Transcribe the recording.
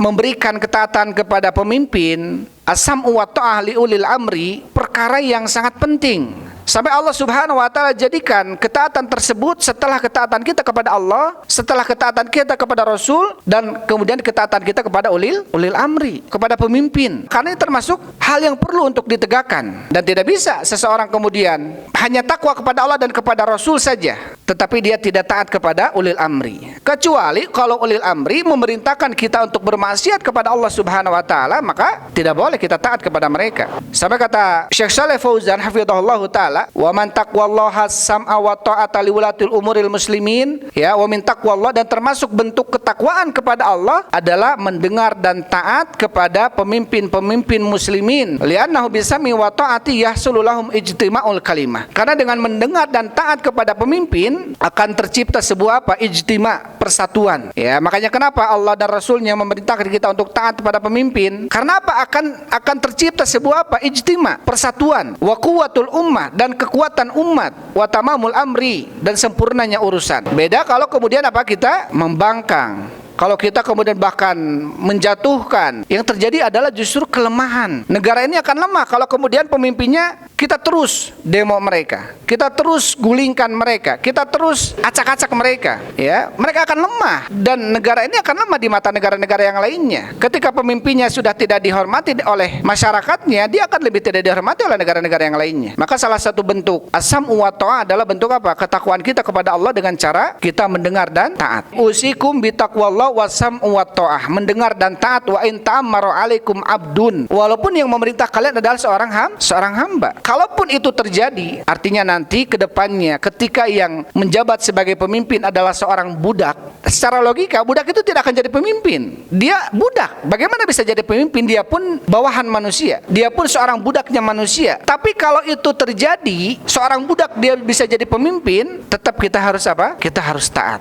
memberikan ketaatan kepada pemimpin, as-sam'u wa ta'ah li ulil amri, perkara yang sangat penting. Sampai Allah Subhanahu wa taala jadikan ketaatan tersebut setelah ketaatan kita kepada Allah, setelah ketaatan kita kepada Rasul, dan kemudian ketaatan kita kepada ulil amri, kepada pemimpin. Karena ini termasuk hal yang perlu untuk ditegakkan. Dan tidak bisa seseorang kemudian hanya takwa kepada Allah dan kepada Rasul saja, tetapi dia tidak taat kepada ulil amri. Kecuali kalau ulil amri memerintahkan kita untuk bermaksiat kepada Allah Subhanahu wa taala, maka tidak boleh kita taat kepada mereka. Sampai kata Syekh Shalih Fauzan hafizahullahu taala, wa man taqwallaha sam'a wa ta'ata liwulatil umuril muslimin, ya, wa min taqwallah, dan termasuk bentuk ketakwaan kepada Allah adalah mendengar dan taat kepada pemimpin-pemimpin muslimin, li'annahu bisami wa ta'ati yahsulu lahum ijtima'ul kalimah. Karena dengan mendengar dan taat kepada pemimpin akan tercipta sebuah apa? Ijtima', persatuan. Ya, makanya kenapa Allah dan Rasulnya memerintahkan kita untuk taat kepada pemimpin? Karena apa? Akan tercipta sebuah apa? Ijtima', persatuan, wa quwwatul ummah, dan kekuatan umat, wa tamamul amri, dan sempurnanya urusan. Beda kalau kemudian apa? Kita membangkang. Kalau kita kemudian bahkan menjatuhkan, yang terjadi adalah justru kelemahan. Negara ini akan lemah kalau kemudian pemimpinnya kita terus demo mereka, kita terus gulingkan mereka, kita terus acak-acak mereka, ya, mereka akan lemah, dan negara ini akan lemah di mata negara-negara yang lainnya. Ketika pemimpinnya sudah tidak dihormati oleh masyarakatnya, dia akan lebih tidak dihormati oleh negara-negara yang lainnya. Maka salah satu bentuk as-sam'u wa ta'ah adalah bentuk apa? Ketakwaan kita kepada Allah dengan cara kita mendengar dan taat. Usikum bitaqwallah was-sam'u wa ta'ah, mendengar dan taat. Wa in ta'ammaru 'alaikum 'abdun, walaupun yang memerintah kalian adalah seorang hamba. Kalaupun itu terjadi, artinya nanti ke depannya ketika yang menjabat sebagai pemimpin adalah seorang budak, secara logika budak itu tidak akan jadi pemimpin. Dia budak, bagaimana bisa jadi pemimpin? Dia pun bawahan manusia, dia pun seorang budaknya manusia. Tapi kalau itu terjadi, seorang budak dia bisa jadi pemimpin, tetap kita harus apa? Kita harus taat.